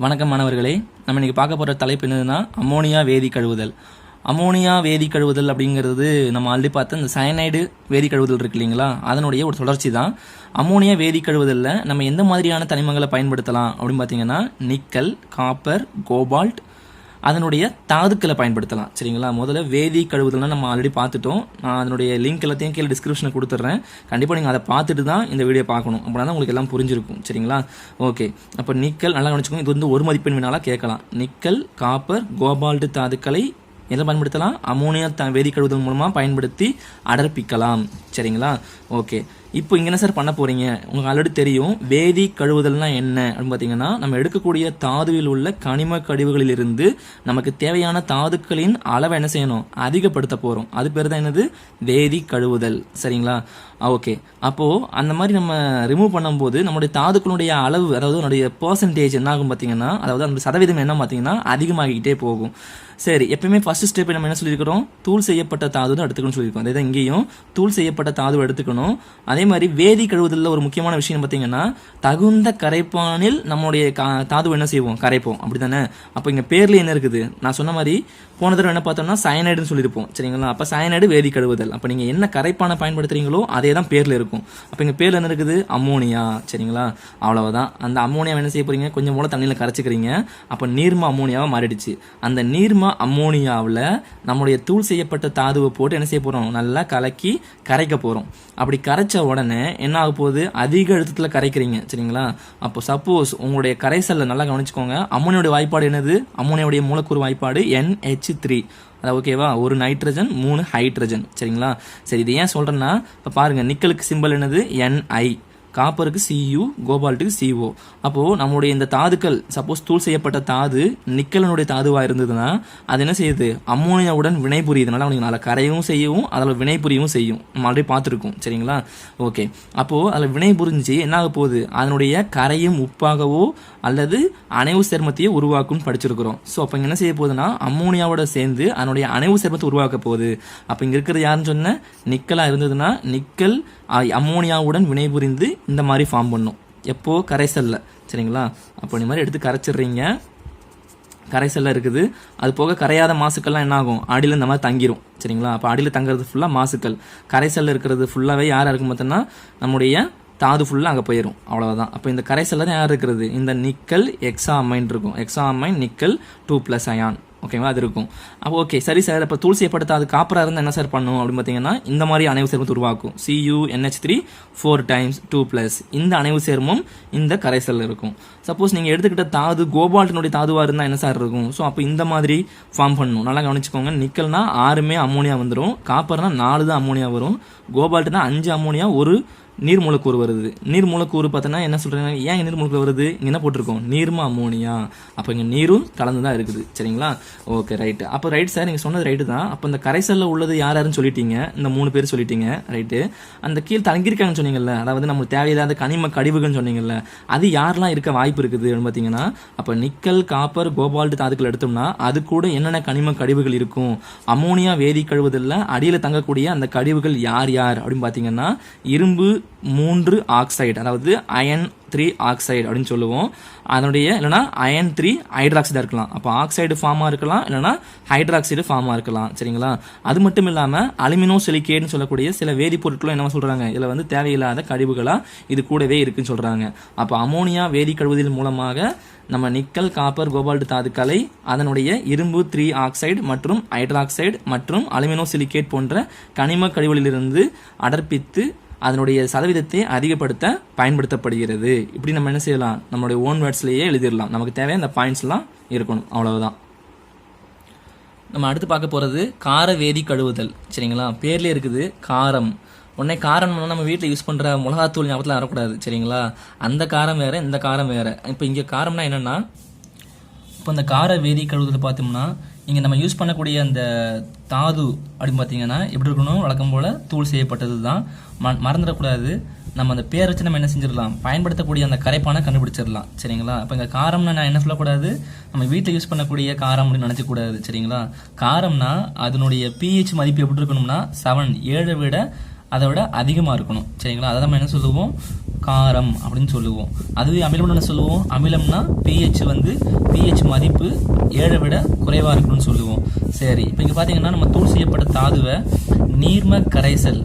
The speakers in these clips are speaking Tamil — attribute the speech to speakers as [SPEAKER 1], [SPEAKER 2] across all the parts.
[SPEAKER 1] வணக்கம் மாணவர்களே. நம்ம இன்றைக்கி பார்க்க போகிற தலைப்பு என்னதுன்னா அமோனியா வேதி கழுவுதல். அமோனியா வேதி கழுவுதல் அப்படிங்கிறது நம்ம ஆல்ரெடி பார்த்து இந்த சயனைடு வேதி கழுவுதல் இருக்கு இல்லைங்களா, அதனுடைய ஒரு தொடர்ச்சி தான். அமோனியா வேதி கழுவுதலில் நம்ம எந்த மாதிரியான தனிமங்களை பயன்படுத்தலாம் அப்படின்னு பார்த்தீங்கன்னா நிக்கல், காப்பர், கோபால்ட், அதனுடைய தாதுக்களை பயன்படுத்தலாம். சரிங்களா, முதல்ல வேதி கழுவுதல்னா நம்ம ஆல்ரெடி பார்த்துட்டோம். நான் அதனுடைய லிங்க் எல்லாத்தையும் கீழே டிஸ்கிரிப்ஷனில் கொடுத்துட்றேன். கண்டிப்பாக நீங்கள் அதை பார்த்துட்டு தான் இந்த வீடியோ பார்க்கணும். அப்படின்னா தான் உங்களுக்கு எல்லாம் புரிஞ்சிருக்கும். சரிங்களா, ஓகே. அப்போ நிக்கல் நல்லா கவனிச்சுக்கோங்க, இது வந்து ஒரு மதிப்பெண் வினாலாக கேட்கலாம். நிக்கல், காப்பர், கோபால்ட் தாதுக்களை எதில் பயன்படுத்தலாம்? அமோனியா வேதி கழுவுதல் மூலமாக பயன்படுத்தி அடர்ப்பிக்கலாம். சரிங்களா, ஓகே. இப்போ இங்கே என்ன சார் பண்ண போகிறீங்க? உங்களுக்கு ஆல்ரெடி தெரியும் வேதி கழுவுதல்னா என்ன அப்படின்னு பார்த்தீங்கன்னா, நம்ம எடுக்கக்கூடிய தாதுவில் உள்ள கனிம கழிவுகளிலிருந்து நமக்கு தேவையான தாதுக்களின் அளவை என்ன செய்யணும்? அதிகப்படுத்த போகிறோம். அது பேர் தான் என்னது? வேதி கழுவுதல். சரிங்களா, ஓகே. அப்போது அந்த மாதிரி நம்ம ரிமூவ் பண்ணும்போது நம்மளுடைய தாதுக்களுடைய அளவு, அதாவது நம்மளுடைய பர்சன்டேஜ் என்ன ஆகும் பார்த்தீங்கன்னா, அதாவது அந்த சதவீதம் என்ன பார்த்தீங்கன்னா அதிகமாகிக்கிட்டே போகும். சரி, எப்பயுமே ஃபர்ஸ்ட் ஸ்டெப் நம்ம என்ன சொல்லியிருக்கிறோம்? தூள் செய்யப்பட்ட தாது தான் எடுத்துக்கணும்னு சொல்லியிருக்கோம். அதே தான் இங்கேயும் தூள் செய்யப்பட்ட தாது எடுத்துக்கணும். அதே மாதிரி வேதி கழுவுதலில் ஒரு முக்கியமான விஷயம் பார்த்தீங்கன்னா, தகுந்த கரைப்பானில் நம்மளுடைய தாது என்ன செய்வோம்? கரைப்போம். அப்படி தானே? அப்போ இங்கே பேர்ல என்ன இருக்குது? நான் சொன்ன மாதிரி போன தடவை என்ன பார்த்தோம்னா சயனைடுன்னு சொல்லியிருப்போம். சரிங்களா, அப்போ சயனைடு வேதி கழுவுதல். அப்போ நீங்கள் என்ன கரைப்பானை பயன்படுத்துறீங்களோ அதே தான் பேரில் இருக்கும். அப்போ இங்கே பேரில் என்ன இருக்குது? அமோனியா. சரிங்களா, அவ்வளவுதான். அந்த அமோனியாவை என்ன செய்ய போறீங்க? கொஞ்சம் போல தண்ணியில் கரைச்சிக்கிறீங்க. அப்போ நீர்ம அமோனியாவை மாறிடுச்சு. அந்த நீர்ம அமோனியாவில் நம்முடைய தூள் செய்யப்பட்ட தாதுவை போட்டு என்ன செய்ய போகிறோம்? நல்லா கலக்கி கரைக்க போகிறோம். அப்படி கரைச்ச உடனே என்ன ஆக போகுது? அதிக அழுத்தத்தில் கரைக்கிறீங்க. சரிங்களா, அப்போ சப்போஸ் உங்களுடைய கரைசலில் நல்லா கவனிச்சுக்கோங்க, அமோனியோட வாய்ப்பாடு என்னது? அமோனியோடைய மூலக்கூறு வாய்ப்பாடு NH3. அதாவது ஓகேவா, ஒரு நைட்ரஜன் 3 ஹைட்ரஜன். சரிங்களா, சரி, இது ஏன் சொல்கிறேன்னா, இப்போ பாருங்கள், நிக்கலுக்கு சிம்பிள் என்னது? Ni, காப்பருக்கு Cu, கோபால்ட்டுக்கு CO. அப்போது நம்மளுடைய இந்த தாதுக்கள் சப்போஸ் தூள் செய்யப்பட்ட தாது நிக்கலனுடைய தாதுவாக இருந்ததுன்னா அது என்ன செய்யுது? அம்மோனியாவுடன் வினை புரியுதுனால அவனுக்கு நல்லா கரையவும் செய்யவும் அதில் வினை புரியவும் செய்யும். நம்ம ஆல்ரெடி பார்த்துருக்கோம். சரிங்களா, ஓகே. அப்போது அதில் வினை புரிஞ்சு என்ன ஆக போகுது? அதனுடைய கரையும் உப்பாகவோ அல்லது அணைவு சேர்மத்தையோ உருவாக்கும் படிச்சிருக்கிறோம். ஸோ அப்போ இங்கே என்ன செய்ய போகுதுன்னா அம்மோனியாவோட சேர்ந்து அதனுடைய அணைவு சேர்மத்தை உருவாக்க போகுது. அப்போ இங்கே இருக்கிறது யாருன்னு சொன்ன? நிக்கலாக இருந்ததுன்னா நிக்கல் அம்மோனியாவுடன் வினை புரிந்து இந்த மாதிரி ஃபார்ம் பண்ணும். எப்போ? கரைசல்ல. சரிங்களா, அப்போ இந்த மாதிரி எடுத்து கரைச்சிடுறீங்க. கரைசல்ல இருக்குது. அது போக கரையாத மாசுக்கள்லாம் என்ன ஆகும்? அடியில் இந்த மாதிரி தங்கிரும். சரிங்களா, அப்போ அடியில் தங்குறது ஃபுல்லாக மாசுக்கள். கரைசல்ல இருக்கிறது ஃபுல்லாகவே யாராக இருக்கும் பார்த்தோன்னா நம்முடைய தாது ஃபுல்லாக அங்கே போயிடும். அவ்வளோதான். அப்போ இந்த கரைசல்ல தான் யார் இருக்கிறது? இந்த நிக்கல் எக்ஸா அமைன் இருக்கும். எக்ஸா அமைன் நிக்கல் 2+ அயான். ஓகேவா, அது இருக்கும். அப்போ ஓகே, சரி சார். இப்போ தூள் செய்யப்பட்ட அது காப்பராக இருந்தால் என்ன சார் பண்ணும் அப்படின்னு பார்த்தீங்கன்னா, இந்த மாதிரி அணைவு சேர்மத்தை உருவாக்கும். CuNH3 4 times 2+. இந்த அணைவு சேர்மம் இந்த கரைசலில் இருக்கும். சப்போஸ் நீங்கள் எடுத்துக்கிட்ட தாது கோபால்ட்டினுடைய தாதுவாக இருந்தால் என்ன சார் இருக்கும்? ஸோ அப்போ இந்த மாதிரி ஃபார்ம் பண்ணணும். நல்லா கவனிச்சுக்கோங்க. நிக்கல்னா 6 அம்மோனியா வந்துடும். காப்பர்னா 4 தான் அம்மோனியா வரும். கோபால்ட்னா 5 அம்மோனியா, ஒரு நீர் மூலக்கூறு வருது. நீர் மூலக்கூறு பார்த்தோன்னா என்ன சொல்கிறாங்க? ஏன் நீர் மூலக்கூறு வருது? இங்கே என்ன போட்டிருக்கோம்? நீர்ம அமோனியா. அப்போ இங்கே நீரும் கலந்து தான் இருக்குது. சரிங்களா, ஓகே, ரைட்டு. அப்போ ரைட் சார், நீங்கள் சொன்னது ரைட்டு தான். அப்போ இந்த கரைசலில் உள்ளது யாருன்னு சொல்லிட்டீங்க, இந்த 3 பேர் சொல்லிட்டீங்க. ரைட்டு. அந்த கீழ் தங்கியிருக்காங்கன்னு சொன்னீங்கல்ல, அதாவது நம்மளுக்கு தேவையில்லாத கனிம கழிவுகள்னு சொன்னீங்கல்ல, அது யாரெல்லாம் இருக்க வாய்ப்பு இருக்குது அப்படின்னு பார்த்தீங்கன்னா, அப்போ நிக்கல், காப்பர், கோபால்ட் தாதுக்கள் எடுத்தோம்னா அது கூட என்னென்ன கனிம கழிவுகள் இருக்கும்? அமோனியா வேதி கழுவுதலில் அடியில் தங்கக்கூடிய அந்த கழிவுகள் யார் யார் அப்படின்னு பார்த்தீங்கன்னா, இரும்பு 3 ஆக்சைடு, அதாவது அயன் 3 ஆக்சைடு அப்படின்னு சொல்லுவோம். அதனுடைய இல்லைனா அயன் 3 ஹைட்ராக்சைடாக இருக்கலாம். அப்போ ஆக்சைடு ஃபார்மாக இருக்கலாம், இல்லைனா ஹைட்ராக்சைடு ஃபார்மாக இருக்கலாம். சரிங்களா, அது மட்டும் இல்லாமல் அலுமினோ சிலிகேட்னு சொல்லக்கூடிய சில வேதிப்பொருட்களும் என்ன சொல்கிறாங்க? இதில் வந்து தேவையில்லாத கழிவுகளாக இது கூடவே இருக்குன்னு சொல்கிறாங்க. அப்போ அமோனியா வேதி கழுவுதல் மூலமாக நம்ம நிக்கல், காப்பர், கோபால்ட் தாதுக்களை அதனுடைய இரும்பு 3 ஆக்சைடு மற்றும் ஹைட்ராக்சைடு மற்றும் அலுமினோ சிலிகேட் போன்ற கனிம கழிவுகளிலிருந்து அடர்ப்பித்து அதனுடைய சதவீதத்தை அதிகப்படுத்த பயன்படுத்தப்படுகிறது. இப்படி நம்ம என்ன செய்யலாம்? நம்மளுடைய ஓன் வேர்ட்ஸ்லேயே எழுதிடலாம். நமக்கு தேவையான இந்த பாயிண்ட்ஸ்லாம் இருக்கணும். அவ்வளவுதான். நம்ம அடுத்து பார்க்க போகிறது கார வேதி கழுவுதல். சரிங்களா, பேர்லேயே இருக்குது காரம். உடனே காரம் நம்ம வீட்டில் யூஸ் பண்ணுற மிளகாத்தூள் ஞாபகத்தில் வரக்கூடாது. சரிங்களா, அந்த காரம் வேறு, இந்த காரம் வேறு. இப்போ இங்கே காரம்னா என்னென்னா, இப்போ இந்த கார வேதி கழுவுதல் பார்த்தோம்னா இங்கே நம்ம யூஸ் பண்ணக்கூடிய அந்த தாது அப்படின்னு பார்த்தீங்கன்னா எப்படி இருக்கணும்? வழக்கம் போல் தூள் செய்யப்பட்டது தான். மறந்துடக்கூடாது. நம்ம அந்த பேர் வச்சு நம்ம என்ன செஞ்சிடலாம்? பயன்படுத்தக்கூடிய அந்த கரைப்பானை கண்டுபிடிச்சிடலாம். சரிங்களா, அப்போ இங்கே காரம்னா நான் என்ன சொல்லக்கூடாது? நம்ம வீட்டில் யூஸ் பண்ணக்கூடிய காரம் அப்படின்னு நினச்சக்கூடாது. சரிங்களா, காரம்னா அதனுடைய pH மதிப்பு எப்படி இருக்கணும்னா 7 விட அதை விட அதிகமாக இருக்கணும். சரிங்களா, அதை நம்ம என்ன சொல்லுவோம்? காரம் அப்படின்னு சொல்லுவோம். அதுவே அமிலம்னு என்ன சொல்லுவோம்? அமிலம்னா pH pH மதிப்பு 7 விட குறைவா இருக்கணும்னு சொல்லுவோம். சரி, இப்போ இங்க பாத்தீங்கன்னா நம்ம தூள் செய்யப்பட்ட தாதுவை நீர்ம கரைசல்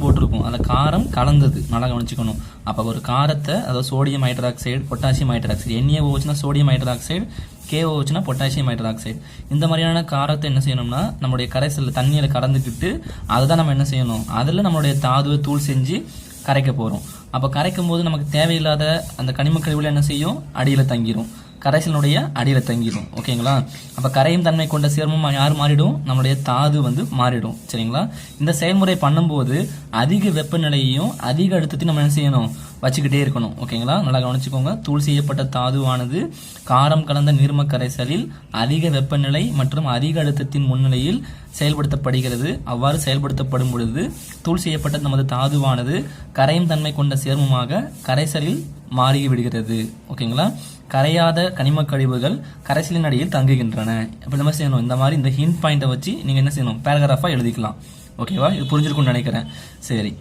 [SPEAKER 1] போட்டிருக்கும். அந்த காரம் கலந்தது, நல்லா கவனிச்சுக்கணும். அப்ப ஒரு காரத்தை, அதாவது சோடியம் ஹைட்ராக்சைடு, பொட்டாசியம் ஹைட்ராக்சைடு, NaOHனா சோடியம் ஹைட்ராக்சைடு, KOHனா பொட்டாசியம் ஹைட்ராக்சைடு, இந்த மாதிரியான காரத்தை என்ன செய்யணும்னா நம்மளுடைய கரைசல் தண்ணியில கலந்துக்கிட்டு அதை தான் நம்ம என்ன செய்யணும், அதில் நம்மளுடைய தாதுவை தூள் செஞ்சு கரைக்க போறோம். அப்ப கரைக்கும் போது நமக்கு தேவையில்லாத அந்த கனிம கழிவுகள் என்ன செய்யும்? அடியில தங்கிரும், கரைசலுடைய அடியில தங்கிடும். ஓகேங்களா? அப்ப கரையும் தன்மை கொண்ட சேர்மம் யார் மாறிடும்? நம்மளுடைய தாது மாறிடும். சரிங்களா? இந்த செயல்முறை பண்ணும்போது அதிக வெப்பநிலையையும் அதிக அழுத்தத்தையும் நம்ம என்ன செய்யணும்? வச்சுக்கிட்டே இருக்கணும். ஓகேங்களா? நல்லா கவனிச்சுக்கோங்க. தூள் செய்யப்பட்ட தாதுவானது காரம் கலந்த நீர்ம கரைசலில் அதிக வெப்பநிலை மற்றும் அதிக அழுத்தத்தின் முன்னிலையில் செயல்படுத்தப்படுகிறது. அவ்வாறு செயல்படுத்தப்படும் பொழுது தூள் செய்யப்பட்ட நமது தாதுவானது கரையும் தன்மை கொண்ட சேர்மமாக கரைசலில் மாறி விடுகிறது. ஓகேங்களா? கரையாத கனிம கழிவுகள் கரைசலின் அடியில் தங்குகின்றன. அப்ப என்ன செய்யணும்? இந்த மாதிரி இந்த ஹிண்ட் பாயிண்டை வச்சு நீங்க என்ன செய்யணும்? பேராகிராஃபா எழுதிக்கலாம். ஓகேவா? இது புரிஞ்சிருக்கும்னு நினைக்கிறேன். சரி,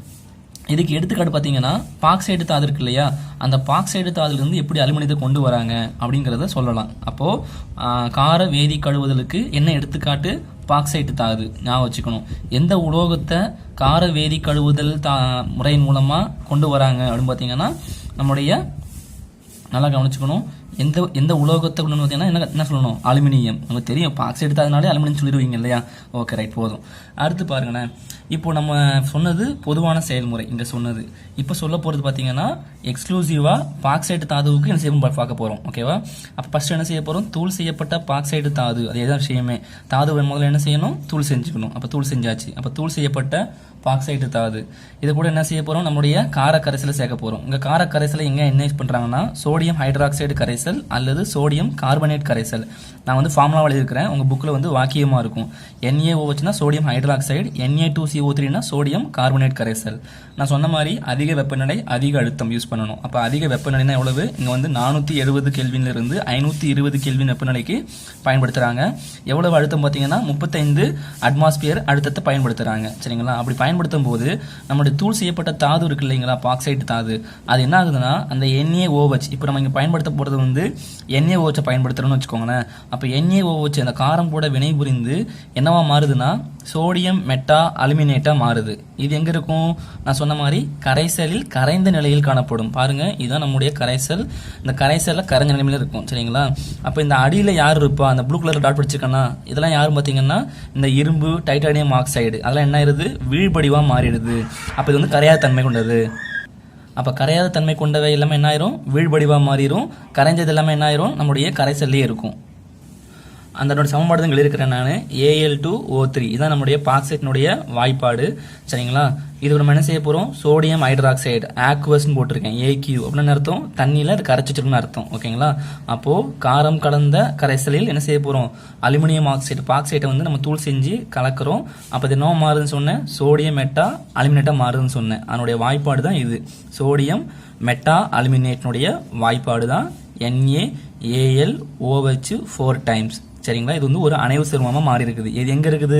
[SPEAKER 1] இதுக்கு எடுத்துக்காட்டு பார்த்தீங்கன்னா பாக்சைடு தாது இருக்கு இல்லையா, அந்த பாக்சைடு தாதுலேருந்து எப்படி அலுமினியத்தை கொண்டு வராங்க அப்படிங்கிறத சொல்லலாம். அப்போ கார வேதி கழுவுதலுக்கு என்ன எடுத்துக்காட்டு? பாக்சைடு தாது. ஞாபகம் வச்சுக்கணும். எந்த உலோகத்தை கார வேதி கழுவுதல் முறையின் மூலமா கொண்டு வராங்க அப்படின்னு பார்த்தீங்கன்னா நம்முடைய, நல்லா கவனிச்சுக்கணும், எந்த உலோகத்தை கொண்டு பார்த்தீங்கன்னா என்ன சொல்லணும்? அலுமினியம். நமக்கு தெரியும் பாக்சைடு தாதுனாலே அலுமினியம் சொல்லிடுவீங்க இல்லையா? ஓகே, ரைட், போதும். அடுத்து பாருங்களேன், இப்போ நம்ம சொன்னது பொதுவான செயல்முறை இங்க சொன்னது. இப்போ சொல்ல போறது பாத்தீங்கன்னா எக்ஸ்க்ளூசிவா பாக்சைடு தாதுவுக்கு என்ன செய்யணும் பார்க்க போறோம். ஓகேவா? அப்ப ஃபர்ஸ்ட் என்ன செய்ய போறோம்? தூள் செய்யப்பட்ட பாக்சைடு தாது. அதேதான் விஷயமே. தாதுவை முதல்ல என்ன செய்யணும்? தூள் செஞ்சுக்கணும். அப்ப தூள் செஞ்சாச்சு. அப்ப தூள் செய்யப்பட்ட பாக்சைடு தாது இது கூட என்ன செய்ய போறோம்? நம்முடைய கார கரைசலை சேர்க்க போறோம். இங்க கார கரைசலை எங்க என்ன யூஸ் பண்றாங்கன்னா சோடியம் ஹைட்ராக்சைடு கரைசல் அல்லது சோடியம் கார்பனேட் கரைசல். நான் ஃபார்முலா எழுதியிருக்கிறேன், உங்க புக்ல வாக்கியமா இருக்கும். NaOHனா சோடியம் ஹைட்ராக்சைடு, Na2CO3னா சோடியம் கார்பனேட் கரைசல். நான் சொன்ன மாதிரி அதிக வெப்பநிலை அதிக அழுத்தம் யூஸ் பண்ணணும். அப்ப அதிக வெப்பநிலைனா எவ்வளவு? இங்க 470 கெல்வின்ல இருந்து 520 கெல்வின் வெப்பநிலைக்கு பயன்படுத்துறாங்க. எவ்வளவு அழுத்தம் பாத்தீங்கன்னா 35 அட்மாஸ்பியர் அழுத்தத்தை பயன்படுத்துறாங்க. சரிங்களா? அப்படி பயன்படுத்தும் போது நம்மளுடைய தூள் செய்யப்பட்ட தாது இருக்கு இல்லைங்களா, பாக்சைடு தாது, அது என்ன ஆகுதுன்னா அந்த NaOH, இப்போ நம்ம இங்க பயன்படுத்த போறது NaOH பயன்படுத்துறோம்னு வச்சுக்கோங்களேன். அப்ப NaOH அந்த காரம் கூட வினை புரிந்து என்னவா மாறுதுன்னா சோடியம் மெட்டா அலுமினேட்டா மாறுது. இது எங்க இருக்கும்? நான் சொன்ன மாதிரி கரைசலில் கரைந்த நிலையில் காணப்படும். பாருங்க, இதுதான் நம்முடைய கரைசல். இந்த கரைசல்ல கரைஞ்ச நிலையில இருக்கும். சரிங்களா? அப்ப இந்த அடியில யார் இருப்பா? அந்த ப்ளூ கலர் டாட் பிடிச்சிருக்கனா, இதெல்லாம் யாரும் பாத்தீங்கன்னா இந்த இரும்பு, டைட்டானியம் ஆக்சைடு, அதெல்லாம் என்ன ஆயிருது? வீழ்படிவா மாறிடுது. அப்ப இது கரையாத தன்மை கொண்டது. அப்ப கரையாத தன்மை கொண்டவை எல்லாமே என்ன ஆயிரும்? வீழ்படிவா மாறிடும். கரைஞ்சது எல்லாமே என்ன ஆயிரும்? நம்முடைய கரைசல்லே இருக்கும். அந்த சமன்பாடு தான் எழுதியிருக்கிறேன் நான். Al2O3 இதான் நம்முடைய பாக்சைட்டினுடைய வாய்ப்பாடு. சரிங்களா? இது நம்ம என்ன செய்ய போறோம்? சோடியம் ஹைட்ராக்சைடு ஆக்வஸ்ன்னு போட்டிருக்கேன். AQ அப்படின்னு அர்த்தம் தண்ணியில அது கரைச்சி வச்சிருக்குன்னு அர்த்தம். ஓகேங்களா? அப்போ காரம் கலந்த கரைசலில் என்ன செய்ய போறோம்? அலுமினியம் ஆக்சைடு பாக்சைட்டை நம்ம தூள் செஞ்சு கலக்கிறோம். அப்ப இது என்ன மாறுதுன்னு சொன்னேன்? சோடியம் மெட்டா அலுமினேட்டா மாறுதுன்னு சொன்னேன். அதனுடைய வாய்ப்பாடு தான் இது. சோடியம் மெட்டா அலுமினேட்டினுடைய வாய்ப்பாடு தான் NaAlOH 4 டைம்ஸ். சரிங்களா? இது ஒரு அணைவு சேர்மமா மாறி இருக்குது. இது எங்க இருக்குது?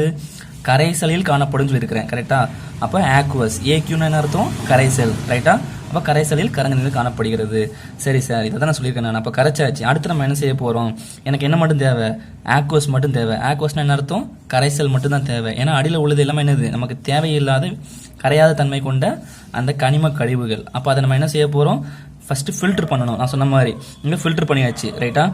[SPEAKER 1] கரைசலில் காணப்படும் சொல்லியிருக்கிறேன். கரெக்டா? அப்ப ஆக்வஸ், AQன்னு என்ன அர்த்தம்? கரைசல். ரைட்டா? அப்ப கரைசலில் கரைஞ்ச நிலையில் காணப்படுகிறது. சரி சார், இதை தான் நான் சொல்லியிருக்கேன் நான். அப்ப கரைச்சாச்சு. அடுத்து நம்ம என்ன செய்ய போறோம்? எனக்கு என்ன மட்டும் தேவை? ஆக்வஸ் மட்டும் தேவை. ஆக்வஸ்னா என்ன அர்த்தம்? கரைசல் மட்டும் தான் தேவை. ஏன்னா அடியில் உள்ளது எல்லாமே என்னது? நமக்கு தேவையில்லாத கரையாத தன்மை கொண்ட அந்த கனிம கழிவுகள். அப்ப அதை நம்ம என்ன செய்ய போறோம்? ஃபர்ஸ்ட் ஃபில்டர் பண்ணணும். நான் சொன்ன மாதிரி இங்க ஃபில்டர் பண்ணியாச்சு. ரைட்டா?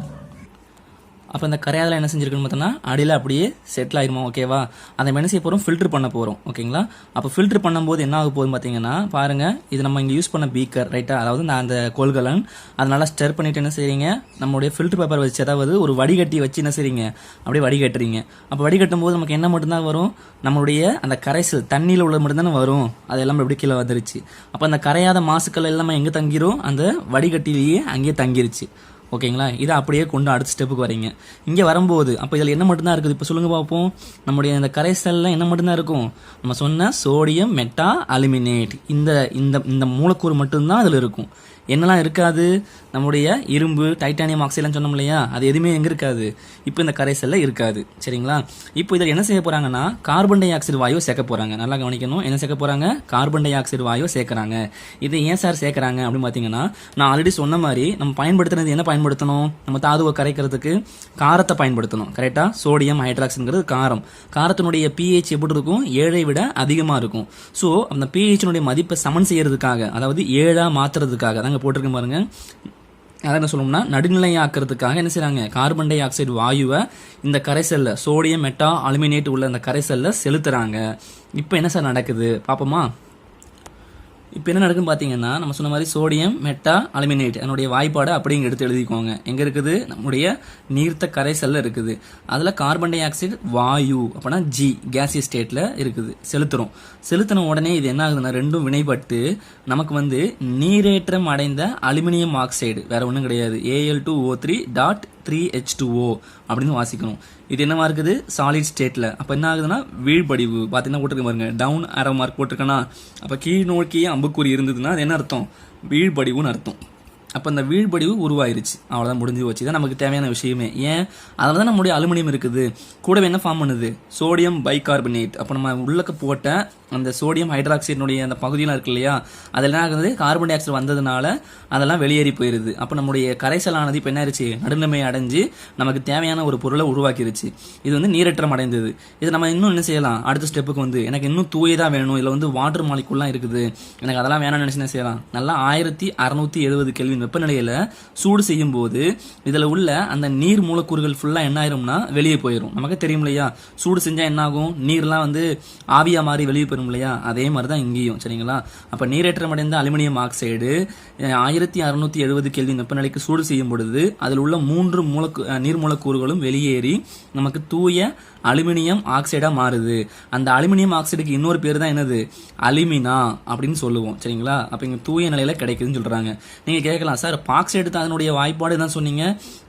[SPEAKER 1] அப்போ இந்த கரையாதில் என்ன செஞ்சிருக்குன்னு பார்த்தோன்னா அடியில் அப்படியே செட்டில் ஆயிருமா. ஓகேவா? அதை நம்ம என்ன செய்ய போகிறோம்? ஃபில்டர் பண்ண போகிறோம். ஓகேங்களா? அப்போ ஃபில்டர் பண்ணும்போது என்ன ஆக போகுதுன்னு பார்த்தீங்கன்னா பாருங்க, இது நம்ம இங்கே யூஸ் பண்ண பீக்கர். ரைட்டா? அதாவது நான் அந்த கொள்கலன் அதனால ஸ்டர் பண்ணிட்டு என்ன செய்றீங்க? நம்மளுடைய ஃபில்டர் பேப்பர் வச்சு, அதாவது ஒரு வடிகட்டி வச்சு என்ன செய்றீங்க? அப்படியே வடிகட்டுறீங்க. அப்போ வடிகட்டும் போது நமக்கு என்ன மட்டும்தான் வரும்? நம்மளுடைய அந்த கரைசல் தண்ணியில் உள்ள மட்டும்தானே வரும். அது எல்லாம் எப்படி கீழே வந்துருச்சு. அப்போ அந்த கரையாத மாசுக்கள் எல்லாமே எங்கே தங்கிரும்? அந்த வடிகட்டிலேயே அங்கேயே தங்கிருச்சு. ஓகேங்களா? இதை அப்படியே கொண்டு அடுத்த ஸ்டெப்புக்கு வரீங்க. இங்கே வரும்போது அப்போ இதில் என்ன மட்டும்தான் இருக்குது? இப்போ சொல்லுங்க பார்ப்போம். நம்முடைய இந்த கரைசலில் என்ன மட்டும்தான் இருக்கும்? நம்ம சொன்ன சோடியம் மெட்டா அலுமினேட் இந்த இந்த இந்த மூலக்கூறு மட்டும்தான் அதில் இருக்கும். என்னெல்லாம் இருக்காது, நம்முடைய இரும்பு, டைட்டானியம் ஆக்சைடுன்னு சொன்னோம் இல்லையா, அது எதுவுமே எங்கே இருக்காது, இப்போ இந்த கரைசலில் இருக்காது. சரிங்களா? இப்போ இதில் என்ன செய்ய போகிறாங்கன்னா கார்பன் டை ஆக்சைடு வாயு சேர்க்க போகிறாங்க. நல்லா கவனிக்கணும், என்ன சேர்க்க போகிறாங்க, கார்பன் டை ஆக்சைடு வாயு சேர்க்குறாங்க. இது ஏன் சார் சேர்க்குறாங்க அப்படின்னு பார்த்தீங்கன்னா, நான் ஆல்ரெடி சொன்ன மாதிரி நம்ம பயன்படுத்துறது என்ன பயன்படுத்தணும், நம்ம தாதுவை கரைக்கிறதுக்கு காரத்தை பயன்படுத்தணும். கரெக்டாக? சோடியம் ஹைட்ராக்சைடுங்கிறது காரம். காரத்தினுடைய pH எப்படி இருக்கும், 7ஐ விட அதிகமாக இருக்கும். ஸோ அந்த pHனுடைய மதிப்பை சமன் செய்யறதுக்காக, அதாவது 7ஆ மாற்றுறதுக்காக தாங்க போட்டிருக்கேன் பாருங்க. அதை என்ன சொல்லணும்னா நடுநிலையாக்குறதுக்காக என்ன செய்றாங்க, கார்பன் டை ஆக்சைடு வாயுவை இந்த கரைசலில் சோடியம் மெட்டா அலுமினேட் உள்ள அந்த கரைசலில் செலுத்துறாங்க. இப்போ என்ன சார் நடக்குது பார்ப்போமா? இப்போ என்ன நடக்குன்னு பார்த்தீங்கன்னா, நம்ம சொன்ன மாதிரி சோடியம் மெட்டா அலுமினேட் அதனுடைய வாய்ப்பாடு அப்படிங்க எடுத்து எழுதிக்கோங்க. எங்கே இருக்குது, நம்முடைய நீர்த்த கரைசலில் இருக்குது. அதில் கார்பன் டை ஆக்சைடு வாயு அப்படின்னா ஜி கேசியஸ் ஸ்டேட்டில் இருக்குது. செலுத்தின உடனே இது என்ன ஆகுதுன்னா, ரெண்டும் வினைப்பட்டு நமக்கு நீரேற்றம் அடைந்த அலுமினியம் ஆக்சைடு, வேற ஒன்றும் கிடையாது, Al2O3.3H2O அப்படின்னு வாசிக்கணும். இது என்னவா இருக்குது, சாலிட் ஸ்டேட்டில். அப்போ என்ன ஆகுதுன்னா வீழ்படிவு. பார்த்தீங்கன்னா போட்டிருக்க பாருங்க, டவுன் ஆரோ மார்க் போட்டிருக்கேன்னா, அப்போ கீழ் நோக்கிய அம்புக்குறி இருந்ததுன்னா அது என்ன அர்த்தம், வீழ்படிவுன்னு அர்த்தம். அப்போ அந்த வீழ்படிவு உருவாயிருச்சு, அவ்வளோதான், முடிஞ்சு வச்சு தான் நமக்கு தேவையான விஷயமே. ஏன், அதில் தான் நம்முடைய அலுமினியம் இருக்குது. கூடவே என்ன ஃபார்ம் பண்ணுது, சோடியம் பைகார்பனேட். அப்போ நம்ம உள்ளக்க போட்ட அந்த சோடியம் ஹைட்ராக்சைடினுடைய அந்த பகுதியெலாம் இருக்கு இல்லையா, அதெல்லாம் ஆகுது கார்பன் டை ஆக்சைடு வந்ததுனால அதெல்லாம் வெளியேறி போயிருது. அப்போ நம்முடைய கரைசலானது இப்போ என்ன ஆயிடுச்சு, நடுநிலைமை அடைஞ்சு நமக்கு தேவையான ஒரு பொருளை உருவாக்கிருச்சு. இது நீரேற்றம் அடைந்தது. இது நம்ம இன்னும் என்ன செய்யலாம், அடுத்த ஸ்டெப்புக்கு எனக்கு இன்னும் தூயதாக வேணும், இதில் வாட்டர் மாலிகுல்லாம் இருக்குது, எனக்கு அதெல்லாம் வேணாம்னு நினச்சி என்ன செய்யலாம், நல்லா 1670 கெல்வின் வெப்பநிலையில் சூடு செய்யும் போது இதில் உள்ள அந்த நீர் மூலக்கூறுகள் ஃபுல்லாக என்ன ஆயிரும்னா வெளியே போயிடும். நமக்கு தெரியும் இல்லையா, சூடு செஞ்சால் என்ன ஆகும், நீர்லாம் ஆவியா மாறி வெளியே போயிடும் இல்லையா, அதே மாதிரி தான் இங்கேயும். சரிங்களா? அப்போ நீரேற்றம் அடைந்த அலுமினியம் ஆக்சைடு 1670 கெல்வின் வெப்பநிலைக்கு சூடு செய்யும் பொழுது அதில் உள்ள 3 நீர் மூலக்கூறுகளும் வெளியேறி நமக்கு தூய அலுமினியம் ஆக்சைடா மாறுது. அந்த அலுமினியம் ஆக்சைடுக்கு இன்னொரு பேர் தான் என்னது, அலுமினா அப்படின்னு சொல்லுவோம். சரிங்களா? அப்போ இங்கே தூய நிலையில கிடைக்குதுன்னு சொல்றாங்க. நீங்க கேட்கலாம், சார் பாக்சைடு தான் அதனுடைய வாய்ப்பாடு தான் சொன்னீங்க,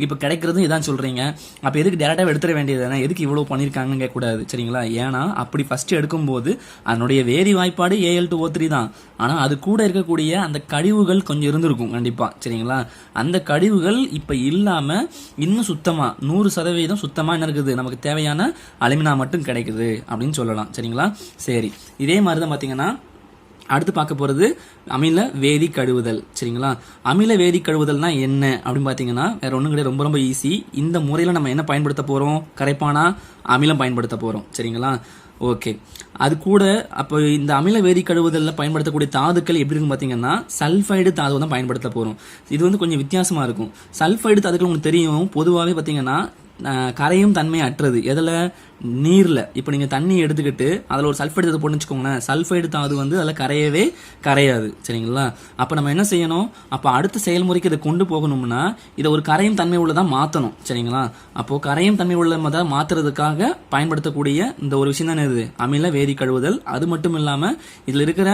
[SPEAKER 1] இப்போ கிடைக்கிறதும் இதான் சொல்றீங்க, அப்போ எதுக்கு டேரக்டாக எடுத்துட வேண்டியது தானே, எதுக்கு இவ்வளவு பண்ணியிருக்காங்கன்னு கேட்கக்கூடாது. சரிங்களா? ஏன்னா அப்படி ஃபர்ஸ்ட் எடுக்கும்போது அதனுடைய வேதி வாய்ப்பாடு Al2O3 தான். ஆனால் அது கூட இருக்கக்கூடிய அந்த கழிவுகள் கொஞ்சம் இருந்திருக்கும் கண்டிப்பாக. சரிங்களா? அந்த கழிவுகள் இப்போ இல்லாமல் இன்னும் சுத்தமாக 100% சுத்தமாக என்ன இருக்குது, நமக்கு தேவையான அலுமினா மட்டும் கிடைக்குது அப்படின்னு சொல்லலாம். சரிங்களா? சரி, இதே மாதிரி தான் பார்த்தீங்கன்னா அடுத்து பார்க்க போகிறது அமில வேதி கழுவுதல். சரிங்களா? அமில வேதி கழுவுதல்னா என்ன அப்படின்னு பார்த்தீங்கன்னா வேற ஒன்றும் கிடையாது, ரொம்ப ரொம்ப ஈஸி. இந்த முறையில் நம்ம என்ன பயன்படுத்த போகிறோம், கரைப்பானா அமிலம் பயன்படுத்த போகிறோம். சரிங்களா? ஓகே, அது கூட அப்போ இந்த அமில வேதி கழுவுதலில் பயன்படுத்தக்கூடிய தாதுக்கள் எப்படி இருக்குன்னு பார்த்தீங்கன்னா சல்ஃபைடு தாதுவை தான் பயன்படுத்த போகிறோம். இது கொஞ்சம் வித்தியாசமாக இருக்கும். சல்ஃபைடு தாதுக்கள் உங்களுக்கு தெரியும், பொதுவாகவே பார்த்தீங்கன்னா கரையும் தன்மை அற்றது. எதில், நீரில். இப்போ நீங்கள் தண்ணி எடுத்துக்கிட்டு அதில் ஒரு சல்ஃபைடு தாது போட்டு வச்சுக்கோங்களேன், சல்ஃபைடு தாது அதில் கரையவே கரையாது. சரிங்களா? அப்போ நம்ம என்ன செய்யணும், அப்போ அடுத்த செயல்முறைக்கு இதை கொண்டு போகணும்னா இதை ஒரு கரையும் தன்மை உள்ளதாக மாற்றணும். சரிங்களா? அப்போது கரையும் தன்மை உள்ளதாக மாற்றுறதுக்காக பயன்படுத்தக்கூடிய இந்த ஒரு விஷயம் தான் இது அமில வேதி கழுவுதல். அது மட்டும் இல்லாமல் இதில் இருக்கிற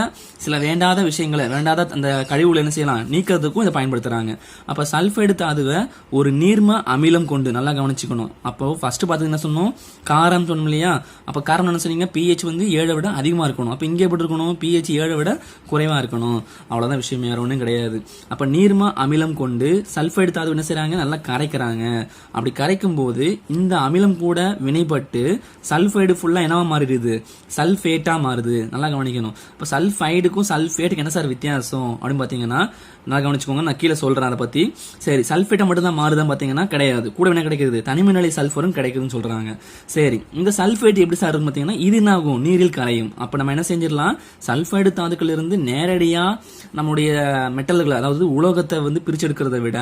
[SPEAKER 1] சில வேண்டாத விஷயங்களை, வேண்டாத அந்த கழிவுகளை என்ன செய்யலாம், நீக்கிறதுக்கும் இதை பயன்படுத்துகிறாங்க. அப்போ சல்ஃபைடு தாதுவை ஒரு நீர்ம அமிலம் கொண்டு, நல்லா கவனிச்சுக்கணும். அப்போது ஃபர்ஸ்ட் பார்த்தீங்கன்னா சொன்னோம் காரம் சொன்னோம் இல்லையா, அப்போ காரம் என்ன சொன்னீங்க, pH 7 விட அதிகமாக இருக்கணும். அப்போ இங்கே எப்படி இருக்கணும், pH 7 விட குறைவாக இருக்கணும். அவ்வளோதான் விஷயம், வேறு ஒன்றும் கிடையாது. அப்போ நீர்ம அமிலம் கொண்டு சல்ஃபைடு தாது என்ன செய்கிறாங்க, நல்லா கரைக்கிறாங்க. அப்படி கரைக்கும் போது இந்த அமிலம் கூட வினைப்பட்டு சல்ஃபைடு ஃபுல்லாக என்னவா மாறிடுது, சல்ஃபேட்டாக மாறுது. நல்லா கவனிக்கணும். இப்போ சல்ஃபைடுக்கும் சல்ஃபேட்டுக்கு என்ன சார் வித்தியாசம் அப்படின்னு பார்த்தீங்கன்னா நல்லா கவனிச்சுக்கோங்க, நான் கீழே சொல்கிறேன் அதை பற்றி. சரி, சல்ஃபேட்டை மட்டும் தான் மாறுதான் பார்த்தீங்கன்னா கிடையாது, கூட என்ன கிடைக்குது, தனிமநிலை சல்ஃபரும் கிடைக்குதுன்னு சொல்கிறாங்க. சரி, இந்த சல்ஃபேட் எப்படி சார் இருக்குன்னு பார்த்தீங்கன்னா இது என்ன ஆகும், நீரில் கரையும். அப்போ நம்ம என்ன செஞ்சிடலாம், சல்ஃபைடு தாதுக்கள் இருந்து நேரடியாக நம்முடைய மெட்டல்களை, அதாவது உலோகத்தை பிரிச்செடுக்கிறத விட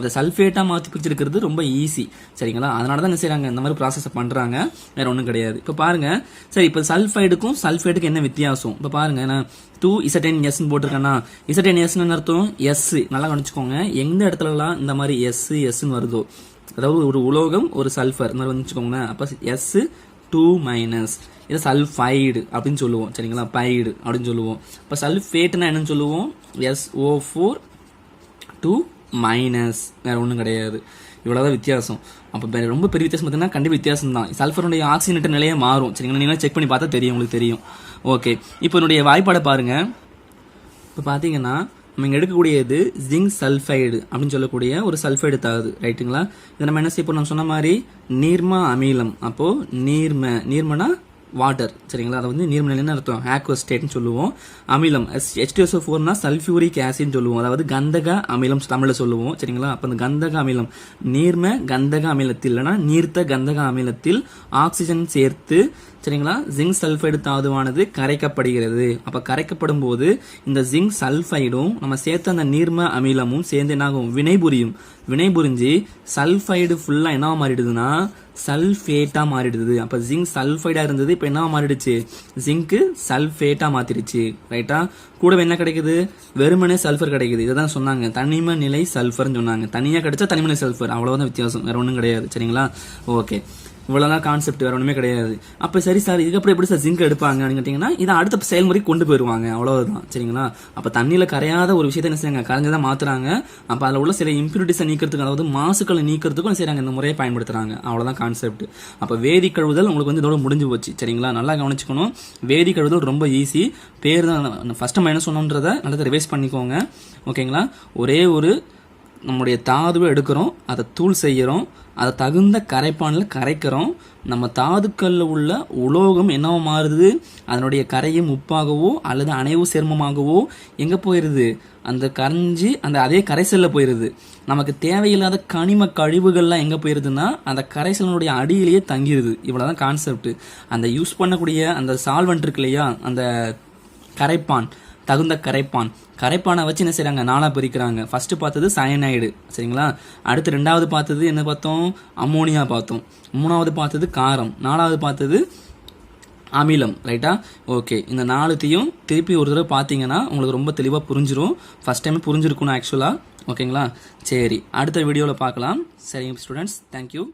[SPEAKER 1] அதை சல்ஃபேட்டாக மாற்றி பிரிச்செடுக்கிறது ரொம்ப ஈஸி. சரிங்களா? அதனால தான் என்ன செய்கிறாங்க, இந்த மாதிரி ப்ராசஸை பண்ணுறாங்க, வேற ஒன்றும் கிடையாது. இப்போ பாருங்க, சரி, இப்போ சல்ஃபைடுக்கும் சல்ஃபேட்டுக்கும் என்ன வித்தியாசம் இப்போ பாருங்க. நான் 2ZNS போட்டிருக்கேன்னா ZNS அர்த்தம் எஸ். நல்லா கவனிச்சுக்கோங்க, எந்த இடத்துலலாம் இந்த மாதிரி எஸ்ன்னு வருதோ, அதாவது ஒரு உலோகம் ஒரு சல்ஃபர் இந்த மாதிரி வந்துச்சுக்கோங்களேன், அப்போ S2- இதை சல்ஃபைடு அப்படின்னு சொல்லுவோம். சரிங்களா? பைடு அப்படின்னு சொல்லுவோம். இப்போ சல்ஃபேட்னா என்னன்னு சொல்லுவோம், SO4 வேற ஒன்றும் கிடையாது. இவ்வளோதான் வித்தியாசம். அப்போ ரொம்ப பெரிய வித்தியாசம் பார்த்தீங்கன்னா கண்டிப்பாக வித்தியாசம் தான். சல்ஃபருடைய ஆக்சிஜனேட்ட நிலையே மாறும். சரிங்களா? நீங்களா செக் பண்ணி பார்த்தா தெரியும், உங்களுக்கு தெரியும். ஓகே, இப்போ என்னுடைய வாய்ப்பாடை பாருங்க. இப்போ பார்த்தீங்கன்னா நம்ம இங்கே எடுக்கக்கூடியது ஜிங்க் சல்ஃபைடு அப்படின்னு சொல்லக்கூடிய ஒரு சல்ஃபைடு தாது, ரைட்டுங்களா? இதை நம்ம என்ன செய்ய போறோம்? நம்ம சொன்ன மாதிரி நீர்ம அமிலம். அப்போ நீர்மனா வாட்டர், சரிங்களா? அதை வந்து நீர்ம நிலைன்னு அர்த்தம், ஆக்வஸ் ஸ்டேட்னு சொல்லுவோம். அமிலம் H2SO4னா சல்ஃபியூரிக் ஆசிட்னு சொல்லுவோம், அதாவது கந்தக அமிலம் தமிழ்ல சொல்லுவோம், சரிங்களா? அப்போ அந்த கந்தக அமிலம் நீர்ம கந்தக அமிலத்தில் இல்லைன்னா நீர்த்த கந்தக அமிலத்தில் ஆக்சிஜன் சேர்த்து, சரிங்களா, ஜிங்க் சல்ஃபைடு தாதுவானது கரைக்கப்படுகிறது. அப்ப கரைக்கப்படும் போது இந்த ஜிங்க் சல்ஃபைடும் நம்ம சேர்த்த அந்த நீர்ம அமிலமும் சேர்ந்து என்னாகும்? வினைபுரிஞ்சு சல்ஃபைடு ஃபுல்லா என்ன மாறிடுதுன்னா சல்ஃபேட்டா மாறிடுது. அப்ப ஜிங்க் சல்ஃபைடா இருந்தது இப்ப என்ன மாறிடுச்சு? ஜிங்க் சல்ஃபேட்டா மாத்திருச்சு, ரைட்டா? கூடவே என்ன கிடைக்குது? வெறுமனே சல்ஃபர் கிடைக்குது. இதான் சொன்னாங்க தனிம நிலை சல்ஃபர்னு சொன்னாங்க. தனியா கிடைச்சா தனிம நிலை சல்ஃபர், அவ்வளவுதான் வித்தியாசம், வேற ஒன்றும் கிடையாது, சரிங்களா? ஓகே, இவ்வளவுதான் கான்செப்ட், வேற ஒண்ணுமே கிடையாது. அப்ப சரி சார், இதுக்கப்புறம் எப்படி சார் ஜிங்க் எடுப்பாங்க கேட்டீங்கன்னா, இதை அடுத்த செயல்முறை கொண்டு போயிருவாங்க, அவ்வளவுதான், சரிங்களா? அப்ப தண்ணியில கரையாத ஒரு விஷயத்தை என்ன செய்யாங்க? கரைஞ்சதான் மாத்துறாங்க. அப்ப அதுல உள்ள சில இம்பியூரிட்டிஸை நீக்கிறதுக்கு, அதாவது மாசுக்களை நீக்கிறதுக்கும் செய்யறாங்க, இந்த முறையை பயன்படுத்துறாங்க, அவ்வளவுதான் கான்செப்ட். அப்ப வேதி கழுவுதல் உங்களுக்கு வந்து இதோட முடிஞ்சு போச்சு, சரிங்களா? நல்லா கவனிச்சுக்கணும். வேதி கழுவுதல் ரொம்ப ஈஸி. பேர் தான் ஃபர்ஸ்ட் நம்ம என்ன சொன்னோன்றதை நல்லா ரிவைஸ் பண்ணிக்கோங்க, ஓகேங்களா? ஒரே ஒரு நம்முடைய தாதுவை எடுக்கிறோம், அதை தூள் செய்யறோம், அதை தகுந்த கரைப்பானில் கரைக்கிறோம். நம்ம தாதுக்கல்ல உள்ள உலோகம் என்னவோ மாறுது, அதனுடைய கரையும் உப்பாகவோ அல்லது அணைவு சேர்மமாகவோ எங்க போயிருது? அந்த கரைஞ்சி அந்த அதே கரைசல்ல போயிருது. நமக்கு தேவையில்லாத கனிம கழிவுகள்லாம் எங்க போயிருதுன்னா அந்த கரைசலினுடைய அடியிலேயே தங்கிருது. இவ்வளவுதான் கான்செப்ட். அந்த யூஸ் பண்ணக்கூடிய அந்த சால்வெண்ட் இருக்கு இல்லையா, அந்த கரைப்பான், தகுந்த கரைப்பானை வச்சு என்ன செய்றாங்க? நாளா பிரிக்கிறாங்க. ஃபர்ஸ்ட் பார்த்தது சயனைடு, சரிங்களா? அடுத்து ரெண்டாவது பார்த்தது என்ன பார்த்தோம்? அமோனியா பார்த்தோம். மூணாவது பார்த்தது காரம். நாலாவது பார்த்தது அமிலம், ரைட்டா? ஓகே, இந்த நாலுத்தையும் திருப்பி ஒரு தடவை பார்த்தீங்கன்னா உங்களுக்கு ரொம்ப தெளிவாக புரிஞ்சிடும். ஃபர்ஸ்ட் டைம் புரிஞ்சிருக்கணும் ஆக்சுவலாக, ஓகேங்களா? சரி, அடுத்த வீடியோவில் பார்க்கலாம். சரிங்க ஸ்டூடெண்ட்ஸ், தேங்க்யூ.